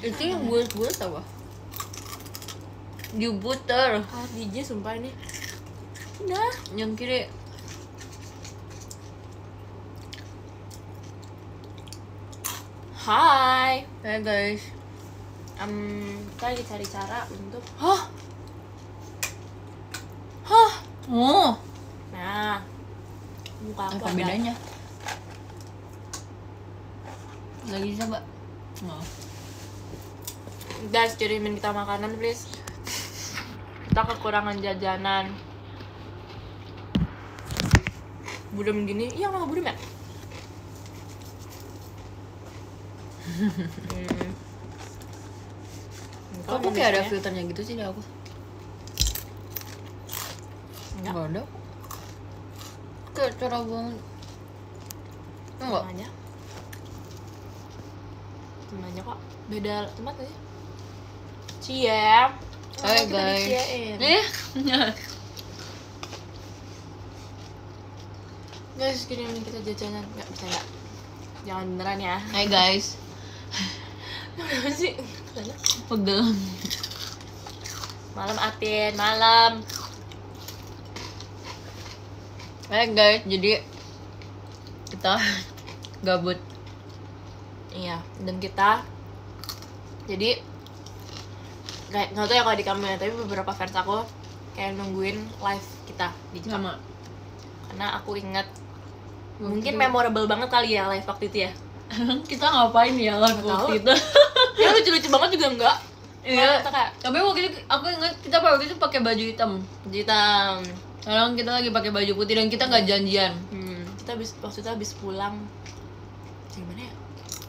Itu yang bulat-bulat apa? Diputer. DJ sumpah ini. Udah. Yang kiri. Hai. Hai guys. Kita lagi cari cara untuk Oh. nah muka aku Apa bedanya? Lagi coba. Oh. Guys, kirimin kita makanan please. Kita kekurangan jajanan. Budem gini, iya nggak budem ya? Kok aku kayak ada filternya gitu sih di aku? Enggak. Enggak ada. Kayak cara banget. Enggak. Namanya? Namanya kok beda tempat aja. Cie. Hai guys. Guys, kirimin kita jajanan. Nggak bisa nggak? Jangan beneran ya. Hai guys. Apa sih? Pegel. Malam Atin, malam. Hai guys, jadi kita gabut. Iya, dan kita jadi kayak nggak tahu ya kalau di kamu ya, tapi beberapa fans aku kayak nungguin live kita di Jepang. Sama. Karena aku ingat mungkin memorable banget kali ya live waktu itu ya. Kita ngapain ya live Nggak tahu. waktu itu? Ya lucu-lucu banget juga enggak. Iya. Kita kayak Tapi waktu itu aku ingat kita waktu itu pakai baju hitam. jitam. Sekarang kita lagi pakai baju putih dan kita nggak janjian. Kita waktu itu habis pulang. Gimana ya?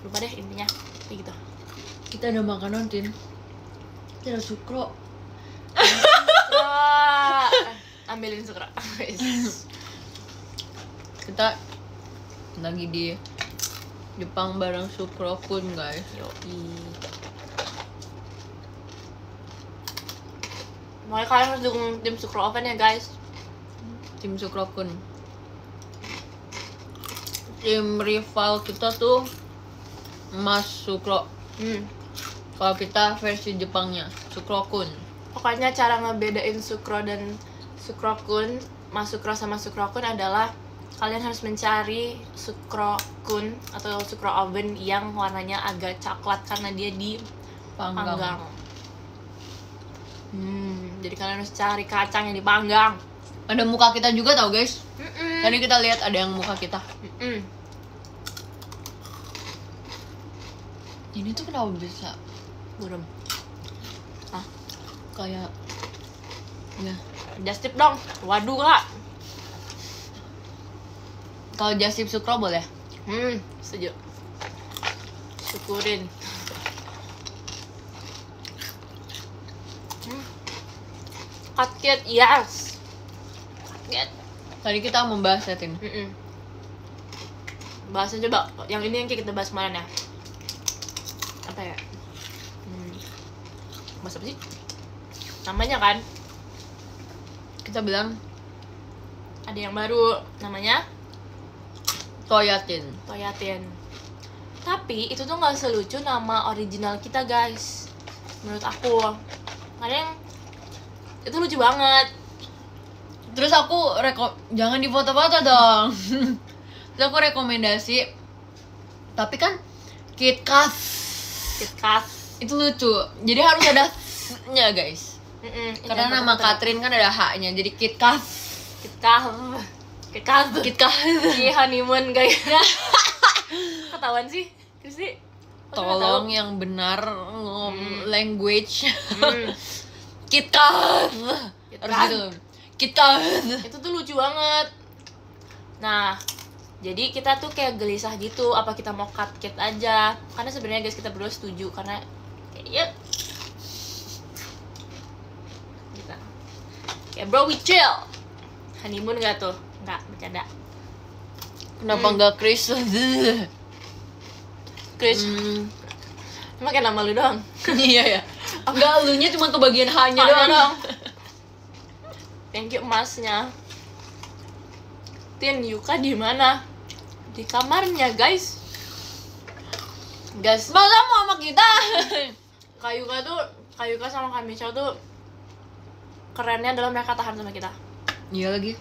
Lupa deh intinya. Kayak gitu. Kita ada makanan tin. Kita ada sukro. Wah, ambilin sukra. Kita lagi di Jepang bareng Sukro Kun guys. Yoi. Makanya kalian harus dukung tim Sukro Oven ya guys. Tim Sukro Kun. Tim rival kita tuh Mas Sukro. Kalau kita versi Jepangnya Sukro Kun. Pokoknya cara ngebedain Sukro dan Sukro Kun, Mas Sukro sama Sukro Kun adalah kalian harus mencari Sukro Kun atau Sukro Oven yang warnanya agak coklat karena dia dipanggang. Jadi kalian harus cari kacang yang dipanggang. Ada muka kita juga tau guys. Tadi kita lihat ada yang muka kita. Ini tuh kenapa bisa Burem. kayak ya. Just tip dong. Waduh kak. Kalau just tip Sukro boleh? Setuju. Syukurin. Katket, yes. Katket. Tadi kita membahas ya Tin. Bahasan coba. Yang ini yang kita bahas kemarin ya. Apa ya? Bahas apa sih? Namanya kan? Kita bilang Ada yang baru. Namanya Toyatin. Toyatin. Tapi itu tuh nggak selucu nama original kita guys. Menurut aku. Kadang itu lucu banget. Terus aku jangan difoto-foto dong. Terus aku rekomendasi. Tapi kan KitKat KitKat. itu lucu. Jadi harus ada nya guys. Karena nama Katrin kan ada H-nya. Jadi KitKat. KitKat. Di honeymoon guys. Ketahuan sih. Kristi. Tolong yang benar language. KitKat. Harus gitu. KitKat. Itu tuh lucu banget. Nah, jadi kita tuh kayak gelisah gitu, apa kita mau cut aja? Karena sebenarnya guys kita berdua setuju karena kayak kita kayak bro we chill. Honeymoon gak tuh? Enggak, bercanda. Kenapa enggak Chris? Chris. Emang kayak nama lu doang. Iya ya. Enggak, lunya cuma kebagian H-nya doang. Thank you emasnya. Tin, Yuka di mana? Di kamarnya, guys. Guys, masa mau sama kita? Kayuka sama Kamisha tuh kerennya adalah mereka tahan sama kita. Iya lagi.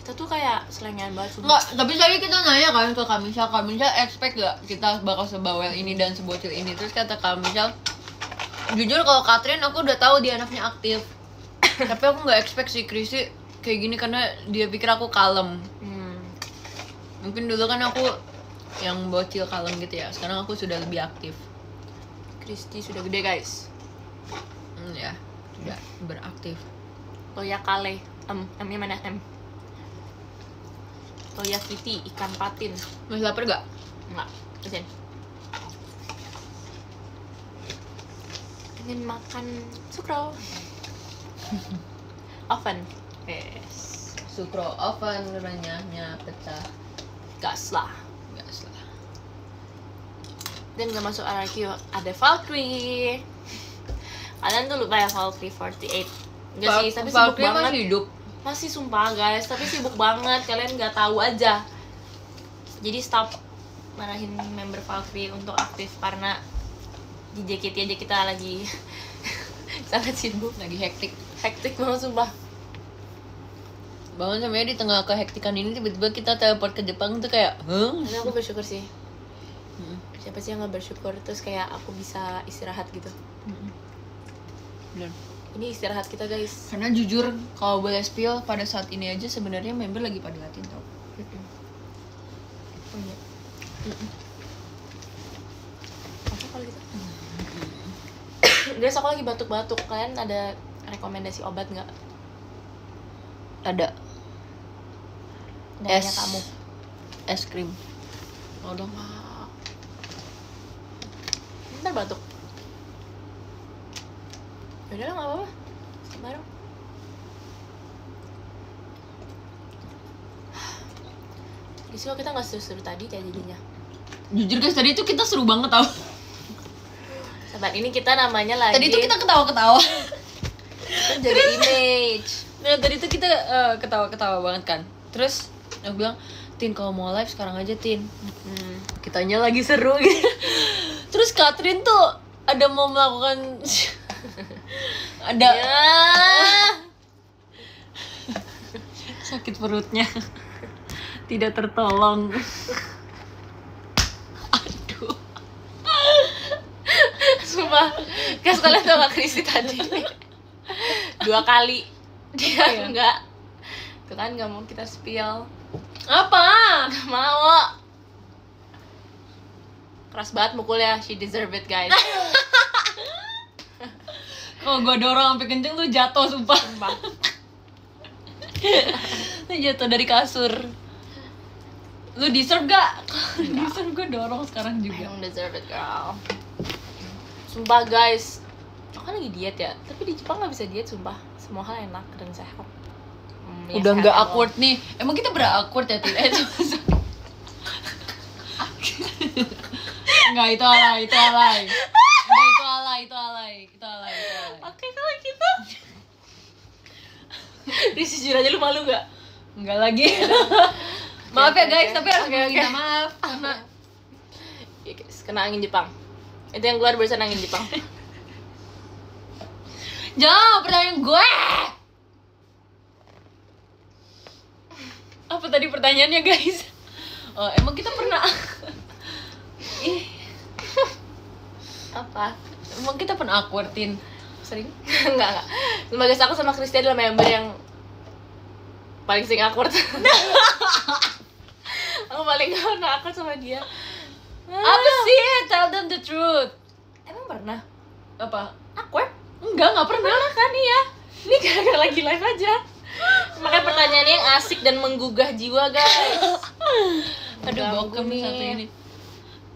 Kita tuh kayak selengean banget. Enggak, tapi tadi kita nanya kan ke Kamisha expect gak kita bakal sebawel ini dan sebocil ini. Terus kata Kamisha, jujur kalau Katrin aku udah tahu dia anaknya aktif. Tapi aku nggak expect si Krisi kayak gini karena dia pikir aku kalem. Mungkin dulu kan aku yang bocil kalem gitu ya. Sekarang aku sudah lebih aktif. Kristi sudah gede guys. Ya, sudah beraktif. Toya Kale, M-nya mana M? Toya Kitty, ikan patin. Masih lapar gak? Enggak, mesin. Ingin makan sukro. Oven. Yes. Sukro oven renyahnya pecah. Gas lah. Dan gak masuk RRQ ada Valkyrie. Kalian tuh lupa ya Valkyrie 48. Enggak sih, tapi sibuk banget. Masih hidup. Masih sumpah guys, tapi sibuk banget. Kalian nggak tahu aja. Jadi stop marahin member Valkyrie untuk aktif karena di JKT aja kita lagi sangat sibuk, Lagi hektik banget sumpah. Bangun sampai di tengah kehektikan ini tiba-tiba kita teleport ke Jepang tuh kayak, Tapi aku bersyukur sih. Siapa sih yang nggak bersyukur? Terus kayak aku bisa istirahat gitu. Bener. Ini istirahat kita guys. Karena jujur kalau boleh spill pada saat ini aja sebenarnya member lagi pada latihan tau. Oh iya. Apa kalau gitu? Guys, aku lagi batuk-batuk. Kalian ada rekomendasi obat nggak? Ada. Nanya kamu. Es krim. Oh dong. Ntar batuk. Yaudah lah, gak apa-apa. Bareng. Jadi kok kita gak seru-seru tadi kayak jadinya. Jujur guys, tadi itu kita seru banget tau. Sahabat, ini kita namanya lagi Tadi itu kita ketawa-ketawa. Kita jadi image. Nah tadi itu kita ketawa-ketawa banget kan. Terus aku bilang, Tin kalau mau live sekarang aja Tin. Kitanya lagi seru gitu. Terus Katrin tuh ada mau melakukan ada sakit perutnya tidak tertolong. Aduh. Sumpah, guys, kalian tau gak Kristi tadi 2 kali dia enggak. Tuh kan gak mau kita spill. Apa? Gak mau. Keras banget mukulnya, she deserve it guys. Kalau gue dorong sampai kenceng tuh jatuh sumpah. Tuh jatuh dari kasur. Lu deserve gak? Deserve, gue dorong sekarang juga. Emang deserve it girl. Sumpah guys, aku kan lagi diet ya. Tapi di Jepang gak bisa diet sumpah. Semua hal enak dan sehat. Ya udah sehat nggak ya, awkward nih. Emang kita berawkward ya Tin? Enggak, itu alay. Enggak, itu alay. Oke, kalau gitu. Jujur aja, lu malu gak? Enggak lagi. Maaf ya guys, tapi harus minta maaf karena ya guys, kena angin Jepang. Itu yang keluar barusan angin Jepang. jawab pertanyaan gue. Apa tadi pertanyaannya guys? Oh, emang kita pernah Apa? Emang kita pernah awkwardin? Sering? Enggak. Cuma guys, aku sama Kristi adalah member yang paling sering awkward. Aku paling gak pernah awkward sama dia. Apa sih? Tell them the truth. Emang pernah? Apa? Awkward? Enggak pernah. Pernah kan iya. Ini gara-gara lagi live aja. Makanya pertanyaannya yang asik dan menggugah jiwa guys. Aduh, bokem nih. satu ini.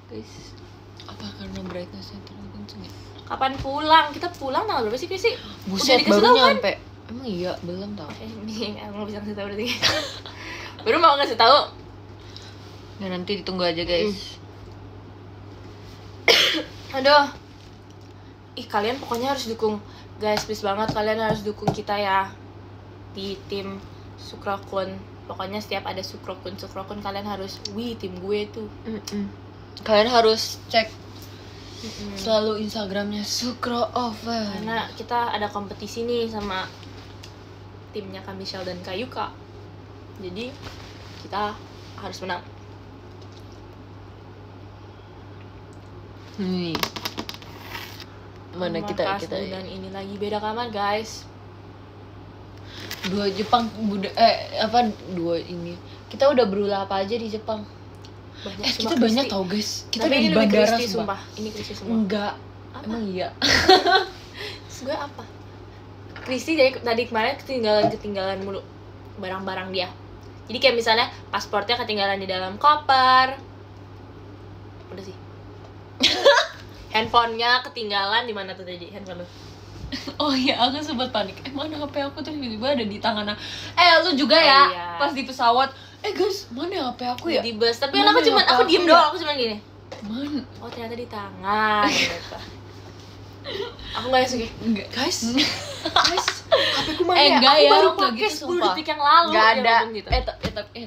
Guys, apa karena brightness-nya terlalu kenceng ya? Kapan pulang? Kita pulang tanggal berapa sih Kristi? Buset, dikasih baru tahu kan? nyampe. Emang iya, belum tau. Ini aku bisa ngasih tahu berarti. Baru mau ngasih tahu. Nah, nanti ditunggu aja guys. Aduh. Ih, kalian pokoknya harus dukung. Guys, please banget kalian harus dukung kita ya. Di tim Sukrokun. Pokoknya setiap ada Sukrokun kalian harus, wih tim gue tuh. Kalian harus cek Selalu Instagramnya Sukro Oven. Karena kita ada kompetisi nih sama timnya Kak Michelle dan Kak Yuka. Jadi kita harus menang. Nih. Mana Kamar kita dan ini lagi beda kamar, guys. dua Jepang dua ini. Kita udah berulah apa aja di Jepang? Banyak, Kita banyak tau guys. Kita tapi udah ini di lebih bandara Kristi, sumpah. Ini Kristi sumpah. Enggak. Apa? Emang iya. Terus gue apa? Kristi tadi kemarin ketinggalan mulu barang-barang dia. Jadi kayak misalnya pasportnya ketinggalan di dalam koper. Udah sih. Handphonenya ketinggalan di mana tuh tadi handphone lu? Oh iya, aku sempat panik. Mana HP aku tuh tiba-tiba ada di tangan. Lu juga ya? Iya. Pas di pesawat. Guys, mana HP aku ya? Di bus. Tapi Mana aku ya, diem ya? doang, aku cuma gini. Mana? Oh ternyata di tangan. Gitu. Aku nggak langsung kayak, Enggak. guys, HP ku mana ya? Enggak Aku ya, baru enggak pakai gitu, 10 sumpah. detik yang lalu. Enggak dia ada. ngomong gitu.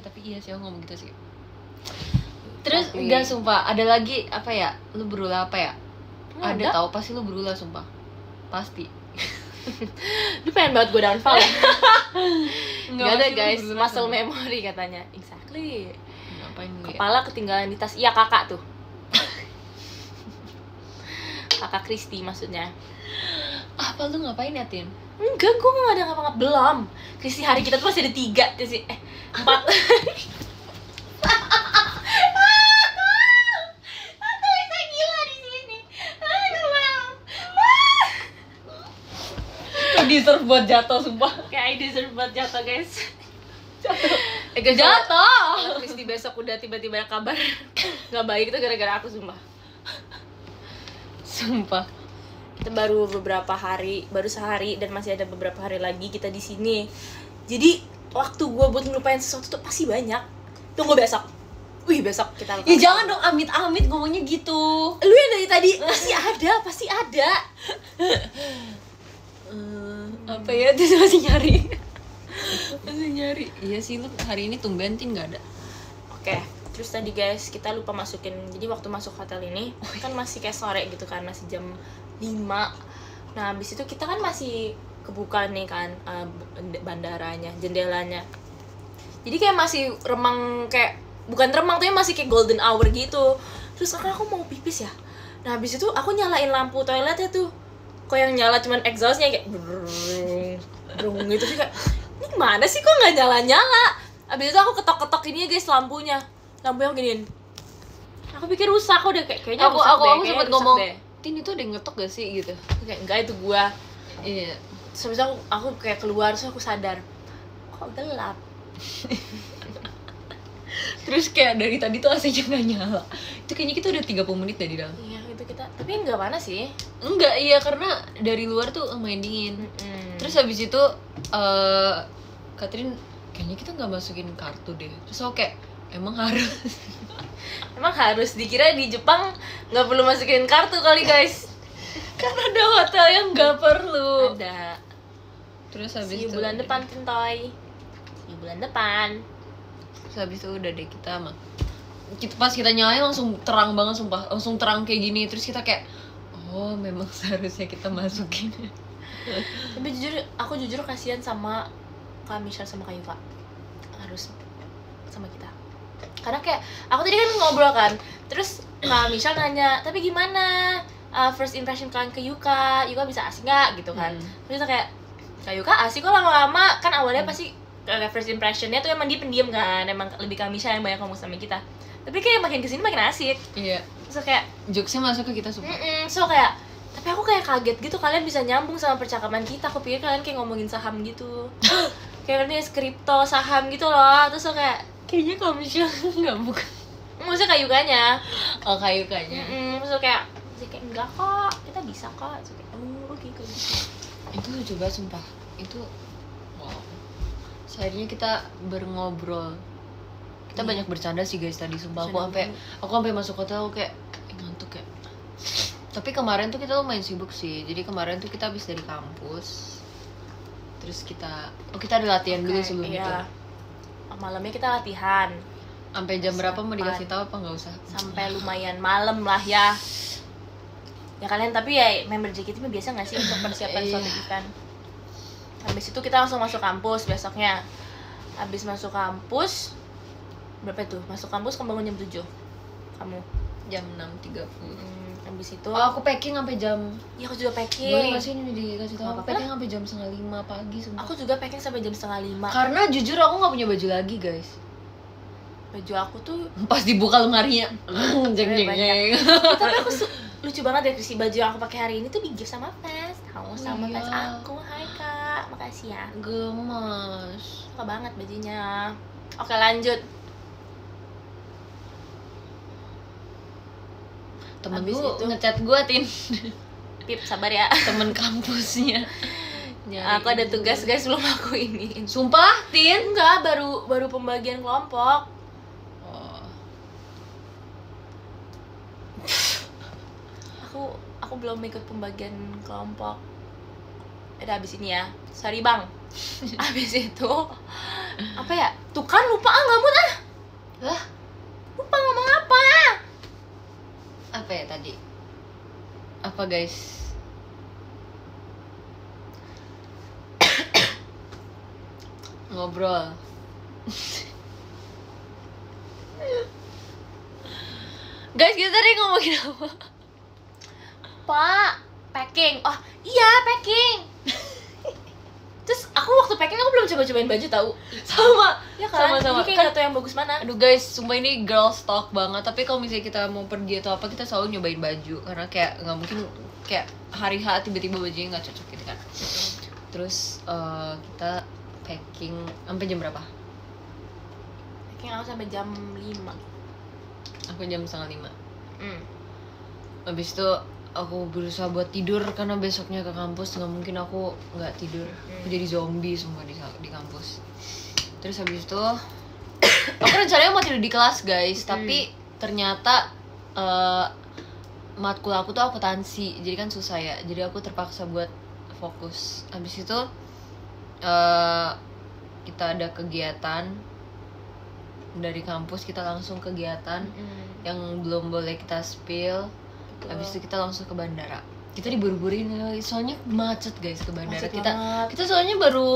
Tapi iya sih aku ngomong gitu sih. Terus Tapi- enggak sumpah, ada lagi apa ya? Lu berulah apa ya? Nggak Ada ada. tahu pasti lu berulah sumpah. Pasti. Lu pengen banget gue downfall ya? Nggak ada pasti lu guys, berulah, muscle sumpah. memory katanya. Exactly. Ngapain gue? Kepala ketinggalan di tas. Iya kakak tuh. Kakak Kristi maksudnya. Apa lu ngapain ya, Tin? Enggak, gue nggak ada ngapa-ngapa. Belum. Kristi hari kita tuh masih ada 3 sih. 4. Aku bisa gila di sini. Lu deserve buat jatuh sumpah. Kayak I deserve buat jatuh guys. Guys, Kalau Kristi besok udah tiba-tiba ada kabar nggak baik itu gara-gara aku sumpah. Sumpah. Kita baru beberapa hari, baru sehari dan masih ada beberapa hari lagi kita di sini. Jadi waktu gue buat ngelupain sesuatu tuh pasti banyak. Tunggu besok. Wih besok kita lupain. Ya jangan dong amit-amit ngomongnya gitu. Lu yang dari tadi pasti ada, pasti ada. Apa ya? Terus masih nyari. Masih nyari. Iya sih lu hari ini tumben Tin nggak ada. Oke, terus tadi guys kita lupa masukin. Jadi waktu masuk hotel ini kan masih kayak sore gitu kan, masih jam 5. Nah, habis itu kita kan masih kebuka nih kan bandaranya, jendelanya. Jadi kayak masih remang, kayak bukan remang tapi masih kayak golden hour gitu. Terus kan aku mau pipis ya. Nah, habis itu aku nyalain lampu toiletnya tuh. Kok yang nyala cuman exhaustnya kayak brung gitu sih kayak ini mana sih kok nggak nyala-nyala. Habis itu aku ketok-ketok ini ya guys lampunya. Lampunya aku giniin. Aku pikir rusak, aku udah kayaknya Aku rusak deh, kayaknya sempat rusak ngomong, deh. Tin itu ada yang ngetok gak sih gitu. Kayak enggak itu gua. Iya. Terus habis itu aku kayak keluar, terus aku sadar kok gelap. Terus kayak dari tadi tuh AC-nya nggak nyala. Itu kayaknya kita udah 30 menit dari dalam. Iya itu kita, tapi enggak panas sih. Enggak, iya karena dari luar tuh lumayan dingin. Terus habis itu Catherine kayaknya kita nggak masukin kartu deh. Terus aku kayak emang harus. Emang harus dikira di Jepang nggak perlu masukin kartu kali guys. Karena ada hotel yang nggak perlu. Ada. Terus habis See you itu bulan depan Tintoy. See you bulan depan. Terus habis itu udah deh kita mah. Pas kita nyalain langsung terang banget sumpah. Langsung terang kayak gini. Terus kita kayak oh memang seharusnya kita masukin. Tapi aku jujur kasihan sama Kak Michelle sama Kak Yuka. Harus sama kita. Karena kayak aku tadi kan ngobrol kan. Terus Kak Michelle nanya, "Tapi gimana? First impression kalian ke Yuka? Yuka bisa asik nggak?" gitu kan. Terus kita kayak Kak Yuka asik kok lama-lama. Kan awalnya pasti first impressionnya tuh emang dia pendiam kan. Emang lebih Kak Michelle yang banyak ngomong sama kita. Tapi kayak makin kesini makin asik. Iya. Terus kayak Jokesnya masuk ke kita sumpah. so kayak tapi aku kayak kaget gitu kalian bisa nyambung sama percakapan kita. Aku pikir kalian kayak ngomongin saham gitu. Kayak ini kripto saham gitu loh. Terus so kayak Kayaknya kalau Michelle nggak bukan. maksudnya kayak Yukanya. Oh kayaknya. Terus so kayak enggak kok, kita bisa kok. Terus kayak oke kok gitu. Itu lucu banget sumpah. Itu wow. Akhirnya kita berngobrol. Kita banyak bercanda sih guys tadi sumpah. Aku sampai masuk hotel aku kayak ngantuk ya. Tapi kemarin tuh kita lumayan sibuk sih. Jadi kemarin tuh kita habis dari kampus. Terus kita ada latihan dulu sebelum itu. Malamnya kita latihan. Sampai jam berapa mau dikasih tahu apa nggak usah? Sampai lumayan malam lah ya. Ya kalian tapi ya member JKT mah biasa nggak sih untuk persiapan suatu event. Habis itu kita langsung masuk kampus besoknya. Habis masuk kampus berapa tuh? Masuk kampus kamu bangun jam 7. Kamu jam 6.30. Habis itu aku packing sampai jam. Ya aku juga Boleh packing. nggak sih ini dikasih tahu? Aku packing sampai jam 4:30 pagi sumpah. Aku juga packing sampai jam 4:30. Karena jujur aku nggak punya baju lagi guys. Baju aku tuh Pas dibuka lemarinya, jeng jeng jeng. tapi aku lucu banget ya Krisi, baju yang aku pakai hari ini tuh di gift sama fans. Tahu sama iya. fans aku. Hai Kak, makasih ya. Gemas. Suka banget bajunya. Oke, lanjut. Temen Abis lu itu- ngechat gue Tin. Pip, sabar ya. Temen kampusnya. Aku ada tugas guys belum aku ini. Sumpah Tin. Enggak, baru pembagian kelompok. Oh. Aku belum ikut pembagian kelompok. Udah habis ini ya. Sorry Bang. Habis itu apa ya? Tuh kan lupa nggak mood ah. Lah, Lupa ngomong apa. apa ya tadi? Apa guys? Ngobrol. Guys, kita tadi ngomongin apa? Pak, packing. Oh, iya packing. Terus aku waktu packing aku belum coba-cobain baju tahu. Sama. Ya kan? Sama-sama. Jadi kayak Kan- nggak tahu yang bagus mana. Aduh guys, sumpah ini girls talk banget. Tapi kalau misalnya kita mau pergi atau apa, kita selalu nyobain baju. Karena kayak nggak mungkin kayak hari H tiba-tiba bajunya nggak cocok gitu kan. Terus kita packing sampai jam berapa? Packing aku sampai jam 5. Aku jam 4:30. Hmm. Habis itu aku berusaha buat tidur karena besoknya ke kampus nggak mungkin aku nggak tidur. Aku jadi zombie semua di kampus. Terus habis itu aku rencananya mau tidur di kelas guys, tapi ternyata matkul aku tuh akuntansi, jadi kan susah ya. Jadi aku terpaksa buat fokus. Habis itu kita ada kegiatan dari kampus, kita langsung kegiatan yang belum boleh kita spill. Habis itu kita langsung ke bandara. Kita diburu-burin soalnya macet guys ke bandara. Macet kita banget. kita soalnya baru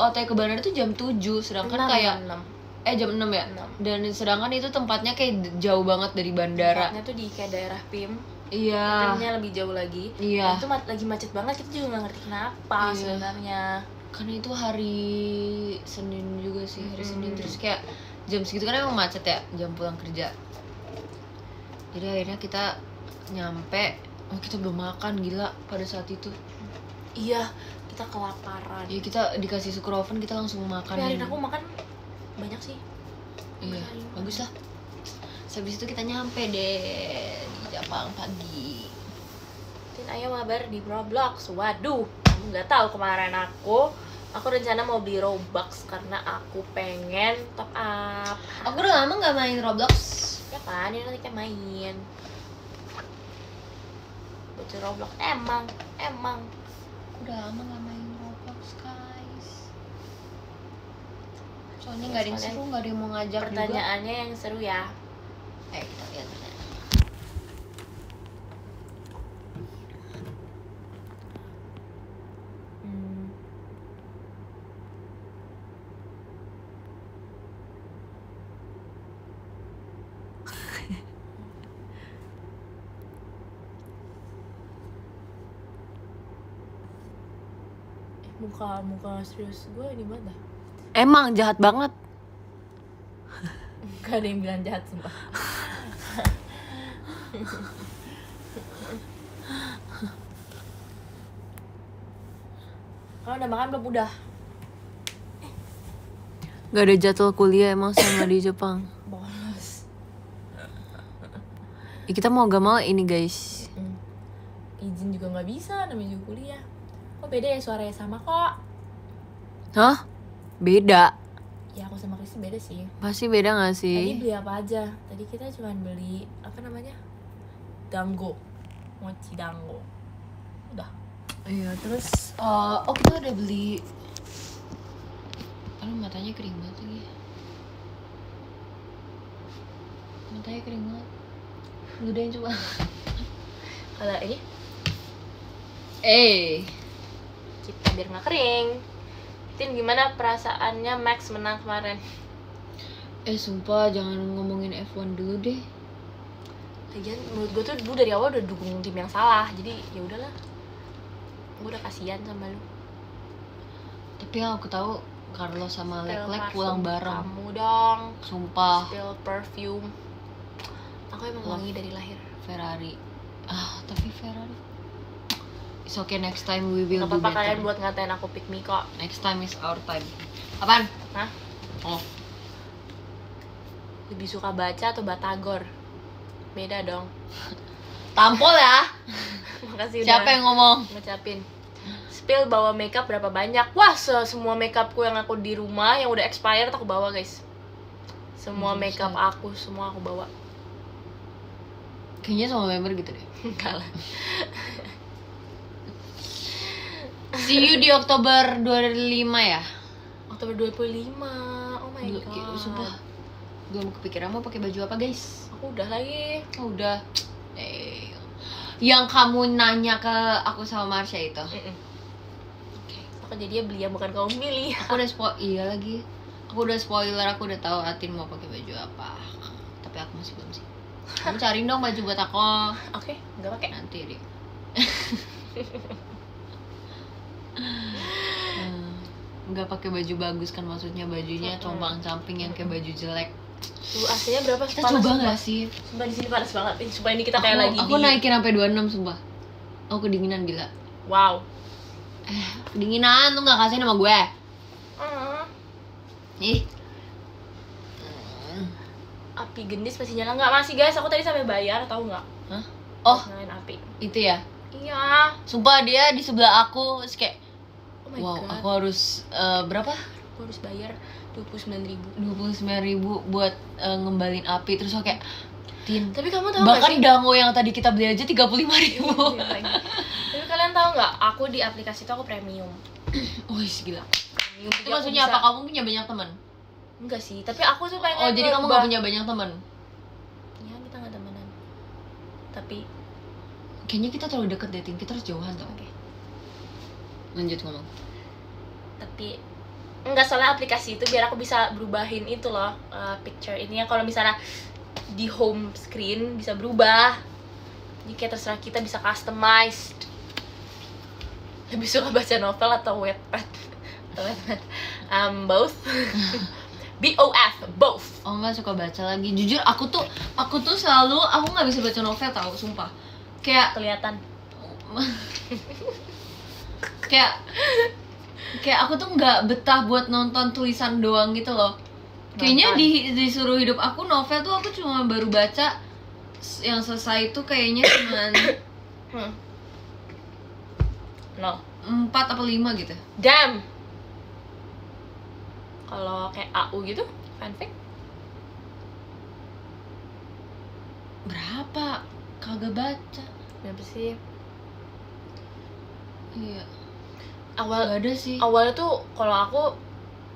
OT ke bandara tuh jam 7, sedangkan kayak 6. jam 6 ya. 6. Dan sedangkan itu tempatnya kayak jauh banget dari bandara. Tempatnya tuh di kayak daerah PIM. Iya. PIM-nya lebih jauh lagi. Iya. Dan itu lagi macet banget, kita juga nggak ngerti kenapa Iya. sebenarnya. Karena itu hari Senin juga sih, hari Senin. Terus kayak jam segitu kan emang macet ya, jam pulang kerja. Jadi akhirnya kita nyampe, kita belum makan, gila pada saat itu. Iya, kita kelaparan. Ya kita dikasih sukroven, kita langsung makan. Tapi hari ini aku makan banyak sih. Iya, hari ini. bagus lah. Terus habis itu kita nyampe deh di Jepang pagi. Tin, ayo mabar di Roblox. Waduh, kamu nggak tahu kemarin aku rencana mau beli Robux karena aku pengen top up. Aku udah lama nggak main Roblox. Ya kan, ini nanti kita main. Bocor Roblox emang. Udah lama nggak main Roblox guys. Soalnya nggak ada yang Soalnya seru, nggak ada yang mau ngajak juga. Pertanyaannya yang seru ya. Kita lihat pertanyaan. Muka serius gue di mana? Emang jahat banget. Gak ada yang bilang jahat sumpah. Kamu udah makan belum? Udah. Gak ada jadwal kuliah emang sama di Jepang. Bolos. Ya, kita mau gak mau ini guys. Izin juga nggak bisa, namanya juga kuliah. Kok beda ya, suaranya sama kok. Hah? Beda. Ya aku sama Kristi beda sih. Pasti beda gak Tadi sih? beli apa aja? Tadi kita cuma beli apa namanya? Dango. Mochi dango. Udah. Iya, terus kita udah beli. Aduh, matanya kering banget lagi. Matanya kering banget. Udah yang coba. Kalau ini kita biar nggak kering. Tin, gimana perasaannya Max menang kemarin? Sumpah jangan ngomongin F1 dulu deh. Lagian menurut gue tuh lu dari awal udah dukung tim yang salah, jadi ya udahlah, gue udah kasihan sama lu. Tapi yang aku tahu Carlos sama Spill Leclerc parfum pulang bareng. kamu dong, Sumpah. spill perfume. Aku emang wangi dari lahir. Ferrari. Tapi Ferrari. It's okay, next time we will Gak do apa-apa better. kalian buat ngatain aku pick me kok. Next time is our time. Apaan? Hah? Oh. Lebih suka baca atau batagor? Beda dong. Tampol ya. Makasih Siapa udah yang ngomong? ngucapin. Spill bawa makeup berapa banyak? Wah, semua makeupku yang aku di rumah yang udah expired aku bawa, guys. Semua makeup aku, semua aku bawa. Kayaknya sama member gitu deh. Enggak lah. See you di Oktober 25 ya. Oktober 25. Oh my god. Sumpah. Belum kepikiran mau pakai baju apa, guys. Aku udah lagi. Oh, udah. Yang kamu nanya ke aku sama Marsha itu. Aku jadi beli yang bukan kamu milih. Aku udah iya lagi. Aku udah spoiler, aku udah tahu Atin mau pakai baju apa. Tapi aku masih belum sih. Kamu cariin dong baju buat aku. Oke, nggak pakai. Nanti deh. Nggak pakai baju bagus kan, maksudnya bajunya compang-camping yang kayak baju jelek. Tuh aslinya berapa? Kita coba nggak sih? Sumpah di sini panas banget. Sumpah ini kita kayak lagi aku naikin sampai 26 sumpah. Aku kedinginan gila. Wow. Kedinginan tuh nggak kasih nama gue. Ih. Api gendis masih nyala nggak? Masih, guys, aku tadi sampai bayar, tahu nggak? Hah? Oh, nyalain api. itu ya? Iya. Sumpah dia di sebelah aku, terus kayak Oh my wow, god. aku harus berapa? Aku harus bayar 29.000. 29.000 buat ngembalin api. Terus aku kayak Tin. Tapi kamu tahu nggak Bahkan sih? dango yang tadi kita beli aja 35.000. Tapi kalian tahu nggak? Aku di aplikasi itu aku premium. Wih, gila. Premium. Itu maksudnya apa? Kamu punya banyak teman? Enggak sih, tapi aku tuh pengen. Oh, jadi kamu nggak punya banyak teman? Ya, kita nggak temenan. Tapi kayaknya kita terlalu deket deh, Tin. Kita harus jauhan tau. Oke. Lanjut ngomong. Tapi enggak, soalnya aplikasi itu biar aku bisa berubahin itu loh, picture ini ya. Kalau misalnya di home screen bisa berubah, jadi kayak terserah kita bisa customized. Lebih suka baca novel atau Wattpad? Both. BOF, both. Oh, nggak suka baca lagi. Jujur aku tuh selalu aku nggak bisa baca novel tau, sumpah. Kayak Kelihatan. kayak aku tuh nggak betah buat nonton tulisan doang gitu loh. Kayaknya disuruh hidup aku novel tuh aku cuma baru baca yang selesai tuh kayaknya cuman 4 atau 5 gitu. Damn. Kalau kayak AU gitu, fanfic Berapa? Kagak baca. berapa sih? Iya. Awal Gak ada sih. awalnya tuh kalau aku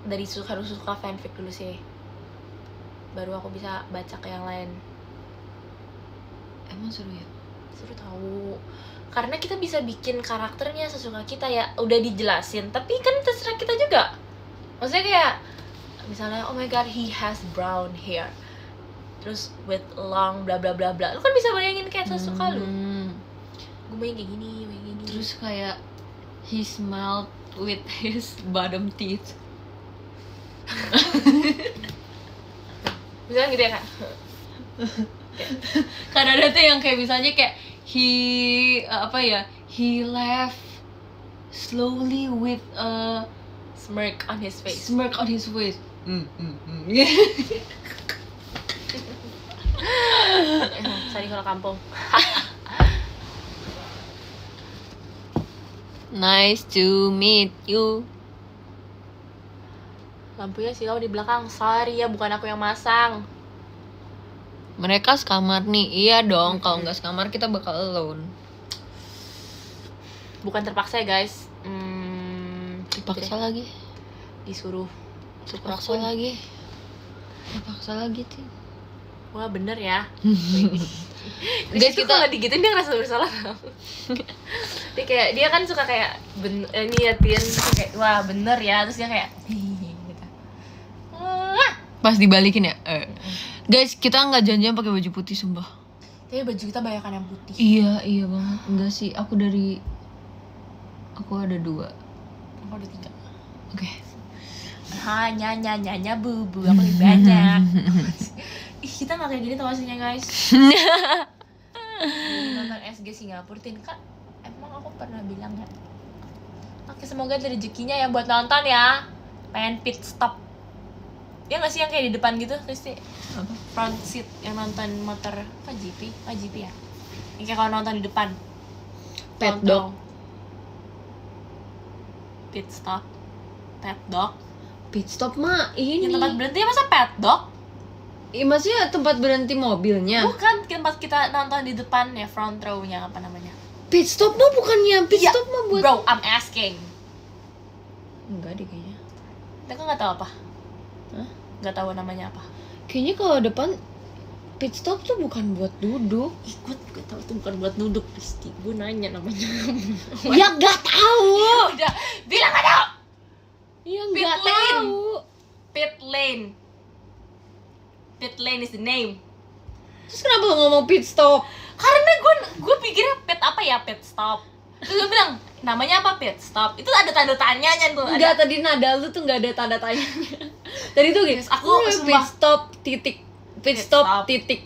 harus suka fanfic dulu sih, baru aku bisa baca ke yang lain. Emang seru ya? Seru tahu, karena kita bisa bikin karakternya sesuka kita ya. Udah dijelasin, tapi kan terserah kita juga. Maksudnya kayak misalnya, oh my god, he has brown hair, terus with long bla bla bla bla, lu kan bisa bayangin kayak sesuka lu. Gue bayangin kayak gini. Terus kayak he smiled with his bottom teeth. Misalnya gitu ya, Kak. Kan ada tuh yang kayak misalnya kayak he laugh slowly with a Smirk on his face. smirk on his face. Sorry kalau kampung. Nice to meet you. Lampunya silau di belakang. Sorry ya, bukan aku yang masang. Mereka sekamar nih. Iya dong, kalau nggak sekamar kita bakal alone. Bukan terpaksa ya, guys. Dipaksa lagi. Disuruh. Dipaksa lagi. Dipaksa lagi, Tin. Wah, bener ya. Guys, kita kita kalau digituin dia ngerasa bersalah. Dia kayak dia kan suka kayak niatin kayak wah bener ya, terus dia kayak gitu. pas dibalikin ya. Guys, kita nggak janjian pakai baju putih sumpah. Tapi baju kita banyakan yang putih. Iya banget. Enggak sih, aku ada 2. Aku ada 3. Oke. Nyanyi bubu aku lebih banyak. Ih, kita nggak kayak gini tau aslinya guys. Nonton SG Singapura Tin Kak, emang aku pernah bilang ya. Oke, semoga ada rezekinya ya buat nonton ya. Pengen pit stop. Ya nggak sih yang kayak di depan gitu, Kristi? Front seat yang nonton motor apa GP ya. Yang kayak kalau nonton di depan. Paddock. Pit stop. Paddock. Pit stop mah ini. Yang tempat berhenti masa paddock? Maksudnya tempat berhenti mobilnya. Bukan, tempat kita nonton di depan ya, front row-nya apa namanya? Pit stop mah bukannya pit stop mah buat. Bro, I'm asking. Enggak deh kayaknya. Kita nggak tahu apa? Hah? Nggak tahu namanya apa? Kayaknya kalau depan pit stop tuh bukan buat duduk. Gue tahu tuh bukan buat duduk, Kristi. Gue nanya namanya. Ya nggak tahu. Udah, bilang nggak tahu. Ya Pit nggak lane. tahu. Pit lane. Pit lane is the name. Terus kenapa lo ngomong pit stop? Karena gue pikirnya pit apa ya, pit stop. Terus gue bilang namanya apa, pit stop. Itu ada tanda tanyanya tuh. Enggak, tadi nada lu tuh nggak ada tanda tanya. Tadi tuh gitu. Guys, aku pit sumpah. stop titik. Pit stop stop. titik.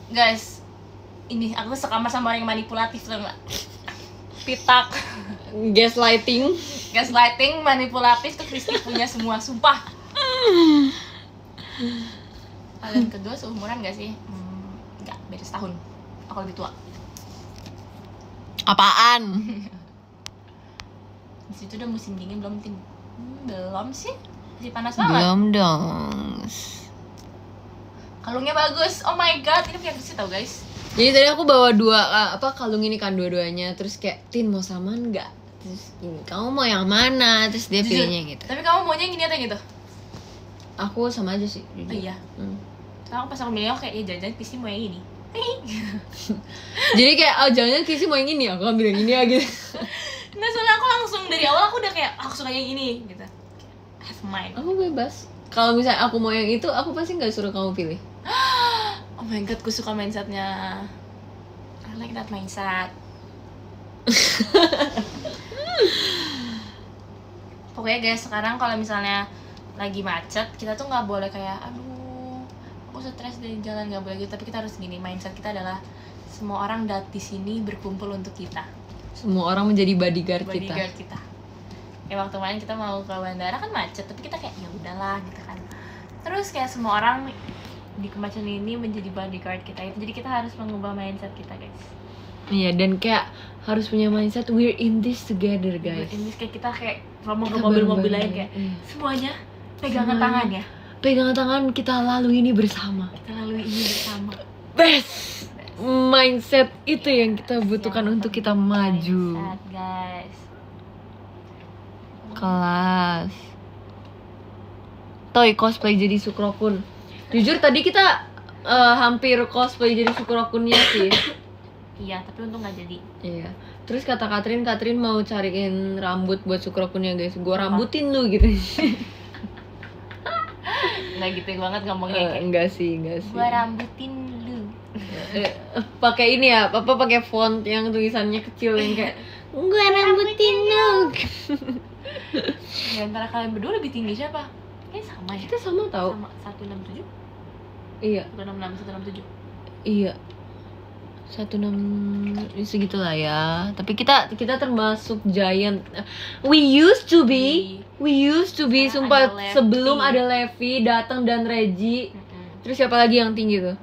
Guys, ini aku sekamar sama orang yang manipulatif tuh nggak? Pitak. Gaslighting. Gaslighting, manipulatif tuh Kristi punya semua, sumpah. Kalian kedua seumuran gak sih? Enggak, beda setahun. Aku lebih tua. Apaan? Di situ udah musim dingin belum, Tin? Belum sih. Masih panas banget. Belum dong. Kalungnya bagus. Oh my god, ini punya Kristi tau guys. Jadi tadi aku bawa 2 kalung ini kan dua-duanya. Terus kayak, Tin mau samaan nggak? Terus gini, kamu mau yang mana? Terus dia Jujur. pilihnya yang gitu. Tapi kamu maunya yang gini atau yang gitu? Aku sama aja sih. Oh iya. Soalnya pas aku milih, kayak ya jajan Kristi mau yang ini. Jadi kayak, oh jangan-jangan Kisi mau yang ini, aku ambil yang ini aja. Nggak, soalnya aku langsung dari awal aku udah kayak aku suka yang ini gitu. Have mine. Aku bebas. Kalau misalnya aku mau yang itu, aku pasti nggak suruh kamu pilih. Oh my god, gue suka mindsetnya. I like that mindset. Pokoknya guys, sekarang kalau misalnya lagi macet, kita tuh nggak boleh kayak aduh aku stres dari jalan, nggak boleh gitu. Tapi kita harus gini, mindset kita adalah semua orang di sini berkumpul untuk kita. Semua orang menjadi bodyguard Bodyguard kita. kita. Kayak waktu kemarin kita mau ke bandara kan macet, tapi kita kayak ya udahlah gitu kan. Terus kayak semua orang di kemacetan ini menjadi bodyguard kita itu. Jadi kita harus mengubah mindset kita guys. Iya, dan kayak harus punya mindset we're in this together guys. Ini kayak kita kayak ngomong ke mobil-mobil lain kayak semuanya pegangan tangan ya. Pegangan tangan, kita lalui ini bersama. Kita lalui ini bersama. Best mindset itu yang kita butuhkan untuk kita maju. Mindset, guys. Kelas. Toy cosplay jadi Sukrokun. Jujur tadi kita hampir cosplay jadi Sukrokunnya sih. Iya, tapi untung gak jadi. Iya. Terus kata Katrin mau cariin rambut buat Sukrokunnya guys. Gua rambutin lu gitu. Nggak gitu banget ngomongnya kayak. Enggak sih. Gua rambutin lu. Pakai ini ya, Papa pakai font yang tulisannya kecil yang kayak gua rambutin lu. Di antara kalian berdua lebih tinggi siapa? Kayaknya sama ya. Kita sama tahu. Sama 167. Iya. 166, 167. Iya. 16 segitulah ya. Tapi kita termasuk giant. We used to be. Sekarang Sumpah ada Levi. sebelum ada Levi datang dan Reggie. Terus siapa lagi yang tinggi tuh?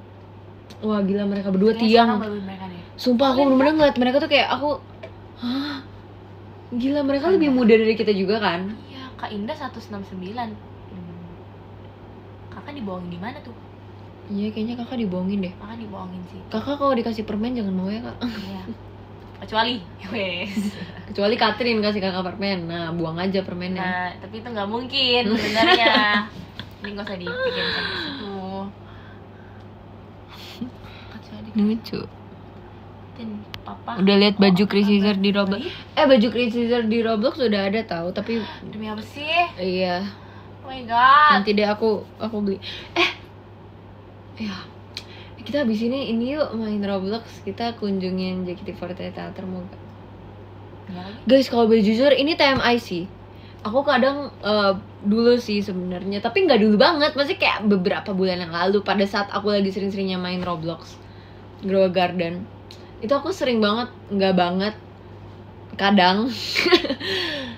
Wah gila, mereka berdua Kayaknya tiang. sekarang baru mereka deh. Sumpah aku bener-bener ngeliat mereka tuh kayak aku, hah? Gila, mereka lebih muda dari kita juga kan? Iya, Kak Indah 169. Kakak dibohongin di mana tuh? Iya, kayaknya kakak dibohongin deh. Kakak dibohongin sih. Kakak kalau dikasih permen jangan mau ya kak. Iya. Kecuali, wes. Kecuali Katrin kasih kakak permen, nah buang aja permennya. Nah, tapi itu nggak mungkin sebenarnya. Ini nggak usah dipikirin sampai situ. Kecuali Lucu. Dan papa Udah lihat baju apa Chris Caesar kabar? di Roblox? Baik. Baju Chris Caesar di Roblox udah ada tahu, tapi Demi apa sih? iya, Oh my god. nanti deh aku beli. Ya, kita habis ini yuk main Roblox, kita kunjungin JKT48 Theater mau gak? Ya lagi. Guys, kalau boleh jujur ini TMI sih. Aku kadang dulu sih sebenarnya, tapi nggak dulu banget, masih kayak beberapa bulan yang lalu pada saat aku lagi sering-seringnya main Roblox Grow Garden. Itu aku sering banget, nggak banget, kadang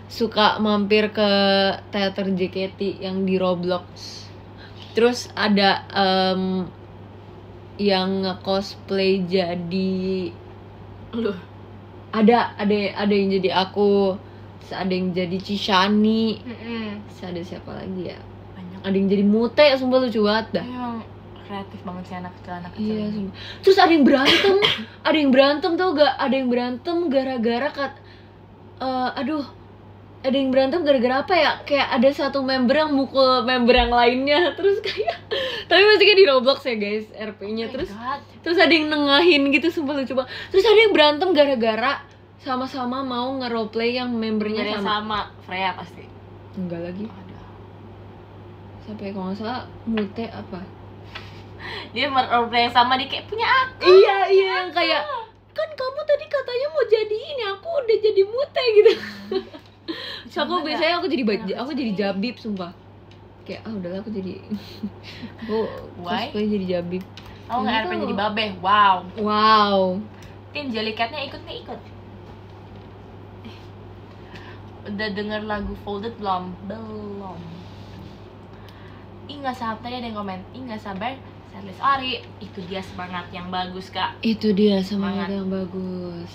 suka mampir ke teater JKT yang di Roblox. Terus ada yang nge-cosplay jadi Loh. ada yang jadi aku, terus ada yang jadi Cishani, terus ada siapa lagi ya? Banyak. Ada yang jadi Mute, sumpah lucu banget dah. Emang kreatif banget sih anak kecil Iya, ini. sumpah. Terus ada yang berantem tau gak? Ada yang berantem gara-gara ada yang berantem gara-gara apa ya? Kayak ada satu member yang mukul member yang lainnya. Terus kayak tapi masih kayak di Roblox ya guys, RP-nya. Terus ada yang nengahin gitu, sumpah lucu banget. Terus ada yang berantem gara-gara sama-sama mau nge-roleplay yang membernya sama Freya pasti. Enggak lagi. Ada. Siapa ya, kalau nggak salah Mute apa? Dia roleplay yang sama, dia kayak punya aku. Iya yang kayak kan kamu tadi katanya mau jadi ini, aku udah jadi Mute gitu. So aku biasanya aku jadi Jabib sumpah. Kayak udahlah aku jadi aku Why? cosplay jadi Jabib. Aku nggak Nggak RP tahu. jadi babe. Wow. Tin Jellycat-nya ikut. Udah denger lagu Folded belum? Belum. Ih nggak sabar, tadi ada yang komen. Ih nggak sabar, setlist Ari. Itu dia semangat yang bagus kak. Itu dia semangat Semangat. yang bagus.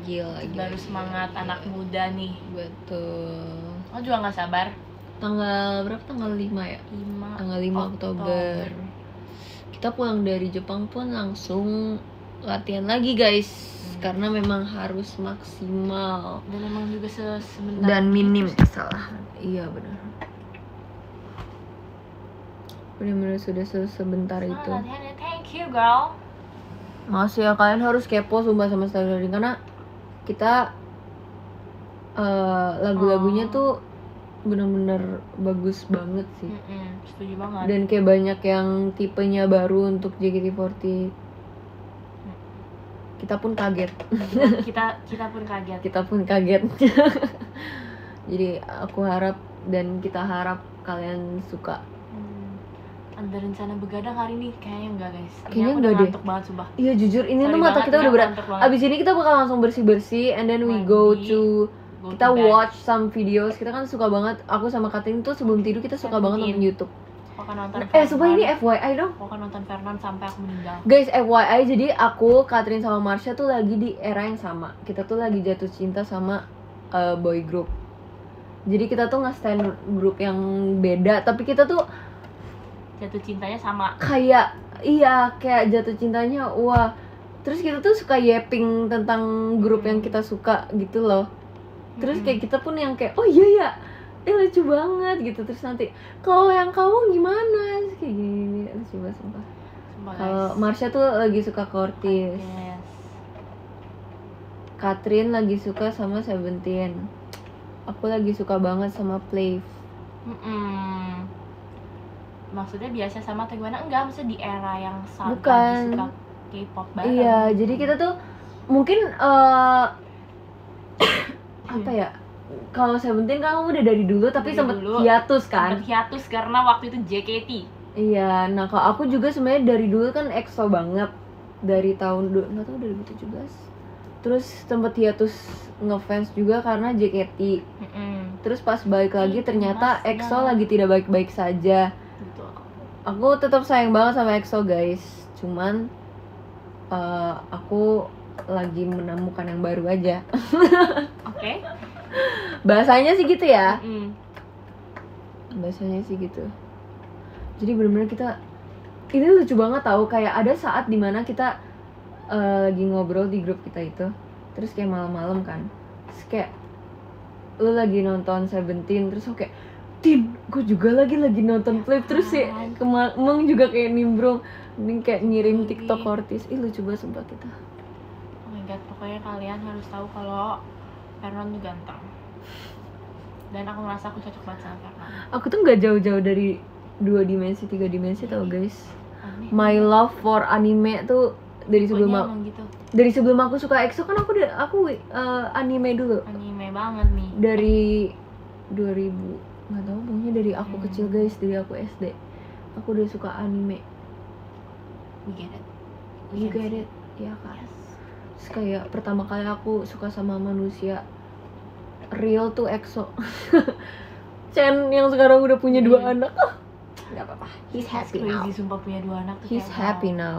Gila. Baru semangat anak muda nih. Betul. Lo juga nggak sabar? Tanggal berapa? Tanggal 5 ya? 5 Tanggal 5 Oktober. Kita pulang dari Jepang pun langsung latihan lagi guys. Karena memang harus maksimal Dan emang juga sebentar. dan minim salah. Iya benar. Benar-benar sudah sebentar itu. Latihannya, thank you girl. Makasih ya, kalian harus kepo sumpah sama Stargaling karena kita lagu-lagunya tuh benar-benar bagus banget sih. Setuju banget. Dan kayak banyak yang tipenya baru untuk JKT48. Kita pun kaget. kita pun kaget. Kita pun kaget. Jadi aku harap dan kita harap kalian suka. Ada rencana begadang hari ini? Kayaknya enggak guys. Kayaknya aku enggak udah deh. ngantuk banget sumpah. Iya jujur ini Sorry tuh mata banget, kita ini udah aku berat. ngantuk banget. Abis ini kita bakal langsung bersih-bersih and then we go Mandi, to go kita to bed. watch some videos. Kita kan suka banget, aku sama Katin tuh sebelum tidur kita suka banget nonton YouTube. Aku akan nonton Sumpah ini FYI dong. Aku akan nonton Vernon sampai aku meninggal. Guys, FYI, jadi aku, Katrin sama Marsha tuh lagi di era yang sama. Kita tuh lagi jatuh cinta sama boy group. Jadi kita tuh nge-stand grup yang beda, tapi kita tuh Jatuh cintanya sama. kayak jatuh cintanya wah. Terus kita tuh suka yapping tentang grup yang kita suka gitu loh. Terus kayak kita pun yang kayak oh iya ya, lucu banget gitu. Terus nanti kalau yang kamu gimana? Terus kayak gini lucu banget sumpah. Sumpah, Kalau guys. Marsha tuh lagi suka Cortis. Yes. Katrin lagi suka sama Seventeen. Aku lagi suka banget sama Plave. Maksudnya biasa sama atau gimana? Enggak, maksudnya di era yang sama Bukan. suka K-pop bareng. Iya, jadi kita tuh mungkin apa ya? Kalau Seventeen kan kamu udah dari dulu tapi Dari sempet dulu. hiatus kan? Sempet hiatus karena waktu itu JKT. Iya, nah kalau aku juga sebenarnya dari dulu kan EXO banget. Dari tahun nggak tahu 2017. Terus sempet hiatus ngefans juga karena JKT. Terus pas balik lagi Itu ternyata masnya. EXO lagi tidak baik-baik saja. Gitu. Aku tetap sayang banget sama EXO guys. Cuman aku lagi menemukan yang baru aja. Oke. Bahasanya sih gitu ya. Mm-mm. Jadi bener-bener kita ini lucu banget tahu, kayak ada saat dimana kita lagi ngobrol di grup kita itu, terus kayak malam-malam kan, terus kayak lu lagi nonton Seventeen, terus aku kayak Tin, gue juga lagi nonton Flip terus sih Emang juga kayak nimbrung ini kayak ngirim TikTok artis. Ih lucu banget sumpah kita. Oh my god, pokoknya kalian harus tahu kalau Vernon tuh ganteng. Dan aku merasa aku cocok banget sama Vernon. Aku tuh nggak jauh-jauh dari 2 dimensi 3 dimensi tau guys. Aneh. My love for anime tuh dari sebelum Pokoknya aku, emang gitu. dari sebelum aku suka EXO kan aku anime dulu. Anime banget nih. Dari 2000 nggak tahu pokoknya dari aku kecil guys, dari aku SD aku udah suka anime. We get it. You get it ya kan. Yes. Terus kayak pertama kali aku suka sama manusia real tuh EXO. Chen yang sekarang udah punya 2 anak. Nggak apa-apa, he's happy now. Crazy sumpah punya 2 anak tuh. He's kayak, happy wow. now.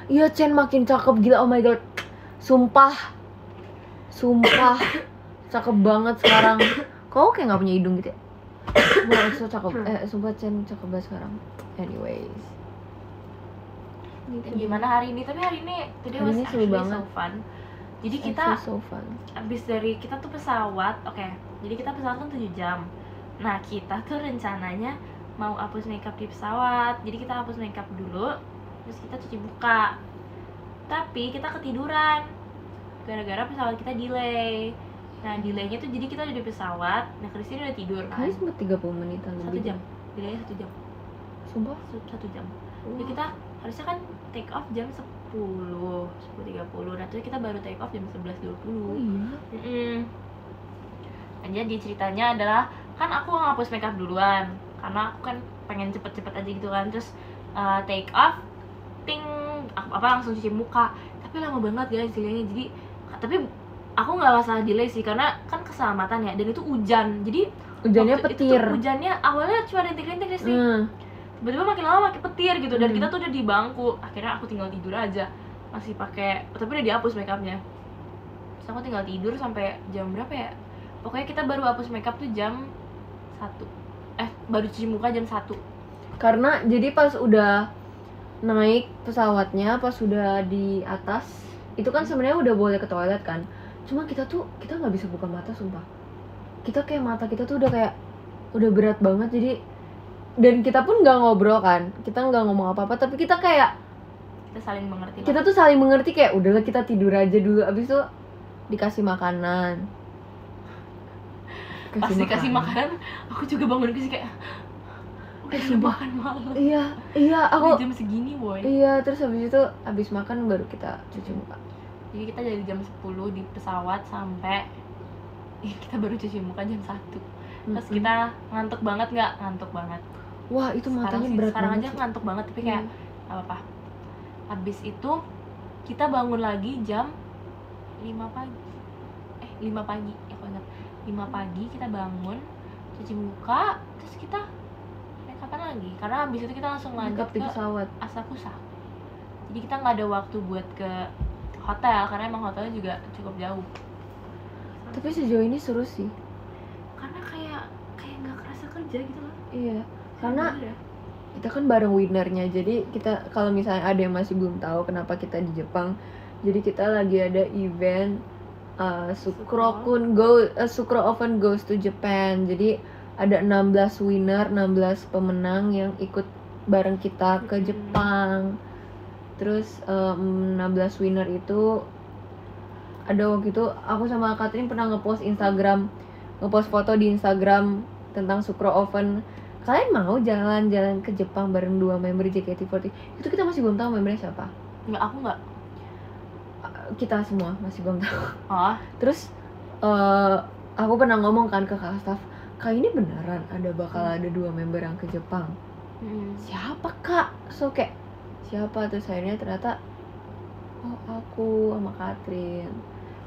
Iya Chen makin cakep gila, oh my god. Sumpah cakep banget sekarang. Kau kayak nggak punya hidung gitu ya? Wah EXO cakep, sumpah Chen cakep banget sekarang. Anyways, Gimana hari ini? Tapi hari ini today Hari was ini seru actually banget. so fun. Jadi kita so fun. abis dari kita tuh pesawat, jadi kita pesawat kan 7 jam. Nah kita tuh rencananya mau hapus makeup di pesawat. Jadi kita hapus makeup dulu, terus kita cuci muka. Tapi kita ketiduran gara-gara pesawat kita delay. Nah delaynya tuh jadi kita udah di pesawat, nah Christine udah tidur kan. Kayaknya sempat 30 menitan 1 lebih. jam, delaynya 1 jam. Sumpah? 1 jam. Jadi kita harusnya kan take off jam 10:30. Nah terus kita baru take off jam 11:20. Oh iya? Nah, jadi ceritanya adalah kan aku ngapus makeup duluan karena aku kan pengen cepet-cepet aja gitu kan. Terus take off, ting, langsung cuci muka. Tapi lama banget guys delaynya. Jadi tapi aku nggak masalah delay sih karena kan keselamatan ya. Dan itu hujan. Jadi Hujannya waktu petir. Itu tuh hujannya awalnya cuma rintik-rintik sih. Tiba-tiba makin lama makin petir gitu. Dan kita tuh udah di bangku. Akhirnya aku tinggal tidur aja. Masih pakai, tapi udah dihapus makeupnya. Terus aku tinggal tidur sampai jam berapa ya? Pokoknya kita baru hapus makeup tuh jam 1. Baru cuci muka jam 1. Karena jadi pas udah naik pesawatnya, pas udah di atas, itu kan sebenarnya udah boleh ke toilet kan. Cuma kita nggak bisa buka mata sumpah. Kita kayak mata kita tuh udah kayak udah berat banget jadi, dan kita pun nggak ngobrol kan, kita nggak ngomong apa-apa, tapi kita kayak Kita saling mengerti. kita tuh saling mengerti kayak udahlah kita tidur aja dulu, abis itu dikasih makanan. Pas dikasih makanan, aku juga bangun kayak udah makan malam. Iya aku udah jam segini boy. Iya, terus habis itu habis makan baru kita cuci muka. Jadi kita dari jam 10 di pesawat sampai kita baru cuci muka jam 1. Terus kita ngantuk banget nggak? Ngantuk banget. Wah itu matanya berat sekarang banget aja sih. ngantuk banget tapi kayak apa-apa. Habis itu kita bangun lagi jam 5 pagi. 5 pagi ya aku ingat. 5 pagi kita bangun, cuci muka, terus kita make upan lagi. Karena habis itu kita langsung lanjut di ke pesawat. Asakusa. Jadi kita nggak ada waktu buat ke hotel karena emang hotelnya juga cukup jauh. Tapi sejauh ini seru sih. Karena kayak nggak kerasa kerja gitu loh. Iya, karena Bener ya? kita kan bareng winnernya. Jadi kita kalau misalnya ada yang masih belum tahu kenapa kita di Jepang, jadi kita lagi ada event Sukro Oven Goes to Japan. Jadi ada 16 winner, 16 pemenang yang ikut bareng kita ke Jepang. Terus 16 winner itu ada waktu itu aku sama Katrin pernah ngepost foto di Instagram tentang Sukro Oven. Kalian mau jalan-jalan ke Jepang bareng 2 member JKT48? Itu kita masih belum tahu membernya siapa. Nggak, aku nggak. Kita semua masih belum tahu. Oh, Terus aku pernah ngomong kan ke kakak staff, Kak ini beneran bakal ada 2 member yang ke Jepang. Siapa Kak? So kayak siapa? Terus akhirnya ternyata aku sama Katrin.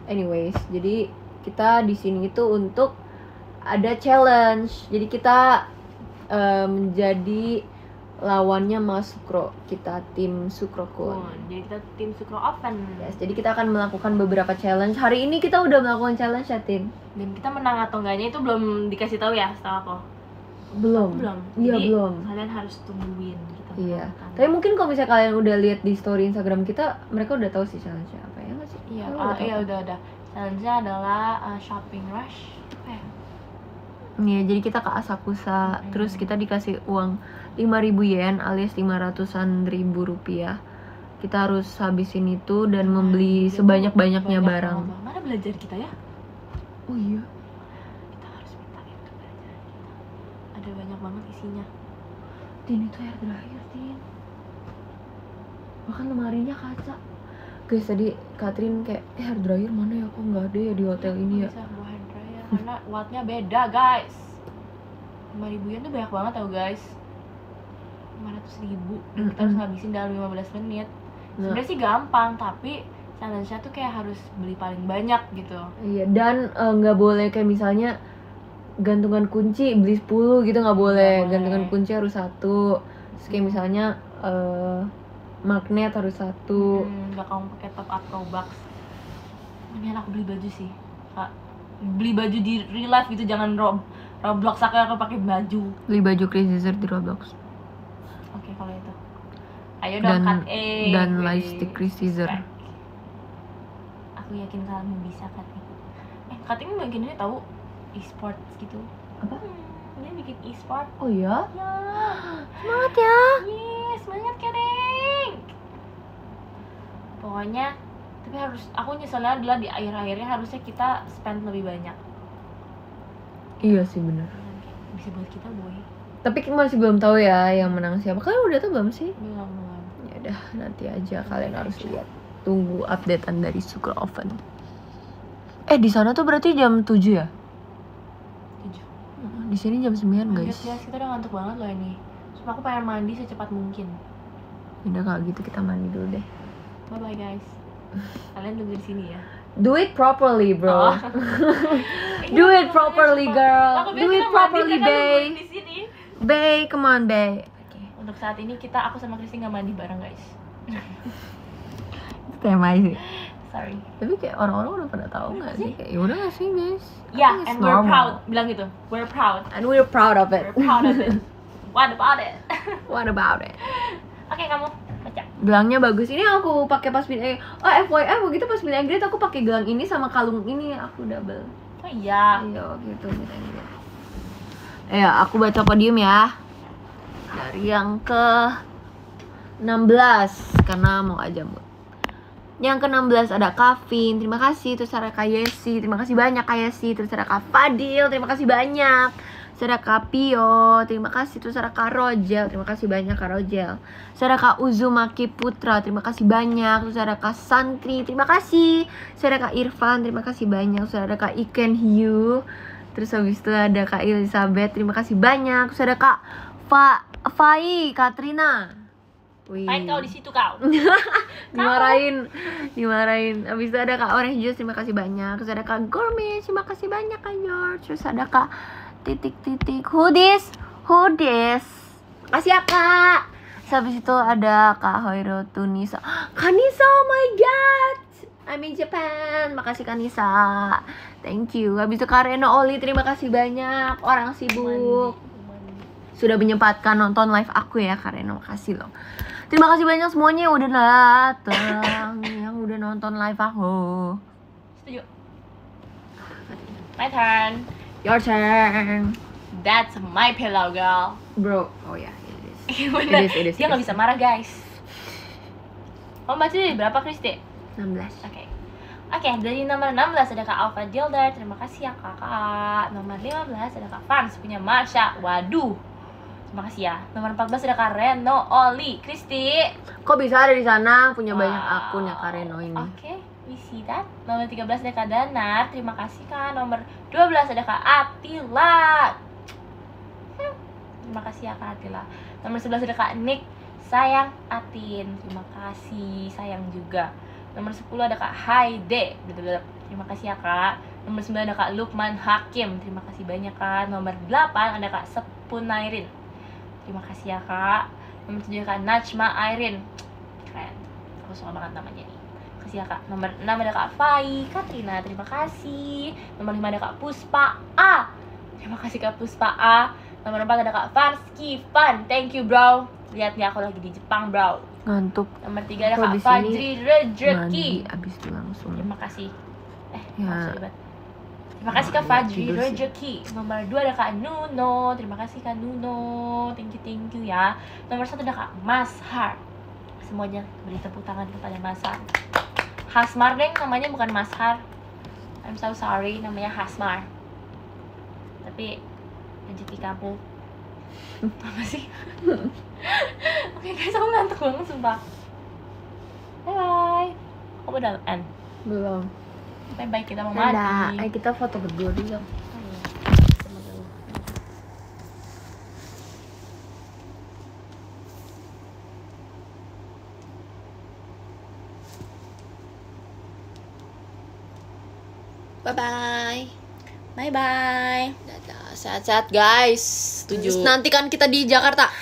Anyways, jadi kita di sini itu untuk ada challenge. Jadi kita menjadi lawannya Mas Sukro. Kita tim Sukro-kun. jadi kita tim Sukro Oven. Yes, jadi kita akan melakukan beberapa challenge. Hari ini kita udah melakukan challenge ya, Tin? Dan kita menang atau enggaknya itu belum dikasih tahu ya, setahu aku. Belum. Iya, Jadi, belum. Kalian harus tungguin kita. Iya. menangkan. Tapi mungkin kalau misalnya kalian udah lihat di story Instagram kita, mereka udah tahu sih challenge-nya apa ya nggak sih? Iya, Kalian tahu? udah. Challenge-nya adalah shopping rush. Apa ya? Iya, jadi kita ke Asakusa, terus kita dikasih uang 5.000 yen alias 500-an ribu rupiah. Kita harus habisin itu dan membeli sebanyak-banyaknya Banyak barang. banget. Mana belajar kita ya? Oh iya. Kita harus minta itu belajar kita. Ada banyak banget isinya. Tin, itu air dryer, Tin. Bahkan lemarinya kaca. Guys, tadi Katrin kayak, hair dryer mana ya? Kok nggak ada ya di hotel ini ya? Bisa bawa hand dryer karena wattnya beda guys. 5.000 yen tuh banyak banget tau guys. 500.000 dan kita harus ngabisin dalam 15 menit. Sebenarnya sih gampang, tapi challenge-nya tuh kayak harus beli paling banyak gitu. Iya, dan nggak boleh kayak misalnya gantungan kunci beli 10 gitu, nggak boleh. Nggak boleh. Gantungan kunci harus 1. Terus kayak misalnya magnet harus 1. Nggak kamu pakai top up Robux. Ini aku beli baju sih, Kak. Beli baju di real life gitu, jangan Roblox aku pakai baju. Beli baju Crazy Zerd di Roblox. Oke, kalau itu. Ayo dong, cut Dan lightstick Crazy Zerd. Aku yakin kamu bisa, Kat. Kat ini bagiannya tahu e-sport gitu. Apa? Dia bikin e-sport. Oh iya? Ya. Semangat ya. Yes, semangat Kering. Pokoknya, tapi harus, aku nyeselnya adalah di akhir-akhirnya harusnya kita spend lebih banyak. Iya sih benar. Bisa buat kita boy. Tapi masih belum tahu ya yang menang siapa. Kalian udah tahu belum sih? Belum. Ya udah, nanti aja kalian harus lihat. Tunggu updatean dari Sukro Oven. Di sana tuh berarti jam 7 ya? 7. Di sini jam 9 guys. Guys, kita udah ngantuk banget loh ini. Sumpah aku pengen mandi secepat mungkin. Udah kalau gitu kita mandi dulu deh. Bye bye guys. Kalian tunggu di sini ya. Do it properly, bro. Oh. Do it properly, girl. Aku Do it biasa properly, mandi, kan Bay. di sini. Bay, come on, Bay. Oke. Untuk saat ini aku sama Kristi nggak mandi bareng guys. Tema sih. Sorry. Tapi kayak orang-orang udah pada tahu nggak sih? Kayak yaudah nggak sih, guys? Yeah, I think it's and we're normal. proud. Bilang gitu. We're proud. And we're proud of it. We're proud of it. What about it? What about it? Oke, kamu baca. Gelangnya bagus. Ini aku pakai pas pindah. Oh, FYI begitu pas pindah Inggris aku pakai gelang ini sama kalung ini, aku double. Oh iya. Iya, gitu pindah Inggris. Aku baca podium ya. Dari yang ke 16 karena mau aja mood. Yang ke-16 ada Kavin, terima kasih. Terus ada Kak Yesi, terima kasih banyak Kak Yesi. Terus ada Kak Fadil, terima kasih banyak. Terus ada Kak Pio, terima kasih. Terus ada Kak Rojel, terima kasih banyak Kak Rojel. Terus ada Kak Uzumaki Putra, terima kasih banyak. Terus ada Kak Santri, terima kasih. Terus ada Kak Irfan, terima kasih banyak. Terus ada Kak Iken Hyu. Terus habis itu ada Kak Elizabeth, terima kasih banyak. Terus ada Kak Fai Katrina. Wih. Main kau di situ kau. dimarahin. Habis itu ada Kak Orange Juice, terima kasih banyak. Terus ada Kak Gourmet, terima kasih banyak Kak George. Terus ada Kak titik who this makasih ya Kak. Terus habis itu ada Kak Hoiro Tunisa, Kanisa, oh my god, I'm in Japan, makasih Kanisa, thank you. Habis itu Kak Reno Oli, terima kasih banyak, orang sibuk sudah menyempatkan nonton live aku ya Kak Reno, makasih loh. Terima kasih banyak semuanya yang udah datang, yang udah nonton live aku. Setuju. My turn. Your turn. That's my pillow, girl. Bro, oh ya, it is. Gimana? It is. Dia nggak bisa marah, guys. Kamu baca dari berapa, Kristi? 16. Oke, dari nomor 16 ada Kak Alfa Gilder. Terima kasih ya, Kakak. Nomor 15 ada Kak Fans, punya Marsha. Waduh. Terima kasih ya. Nomor 14 ada Kak Reno Oli. Kristi. Kok bisa ada di sana? Punya banyak akun ya Kak Reno ini. Oke, we see that. Nomor 13 ada Kak Danar. Terima kasih Kak. Nomor 12 ada Kak Atila. Terima kasih ya Kak Atila. Nomor 11 ada Kak Nick. Sayang Atin. Terima kasih. Sayang juga. Nomor 10 ada Kak Haide. Terima kasih ya Kak. Nomor 9 ada Kak Lukman Hakim. Terima kasih banyak Kak. Nomor 8 ada Kak Sepunairin. Terima kasih ya Kak. Nomor 7 Kak Najma Airin. Keren. Aku suka banget namanya nih. Terima kasih ya Kak. Nomor 6 ada Kak Fai Katrina. Terima kasih. Nomor 5 ada Kak Puspa A. Terima kasih Kak Puspa A. Nomor 4 ada Kak Farski Fan. Thank you bro. Lihat nih aku lagi di Jepang bro. Ngantuk. Nomor 3 ada Kok Kak di sini Fajri Rejeki. Mandi abis itu langsung. Terima kasih. Ya. sorry, Terima kasih Kak Fajri tidur sih. Rezeki. Nomor 2 ada Kak Nuno. Terima kasih Kak Nuno. Thank you ya. Nomor 1 ada Kak Mashar. Semuanya beri tepuk tangan kepada Mashar. Hasmar deng, namanya bukan Mashar. I'm so sorry, namanya Hasmar. Tapi rezeki kamu apa sih? Oke guys, aku ngantuk banget sumpah. Bye bye. Kamu udah end. Belum. Bye bye, kita mau Dadah. mandi. Kita foto berdua dulu. Bye bye. Bye bye. Dadah. Sehat-sehat guys. Terus nanti kan kita di Jakarta.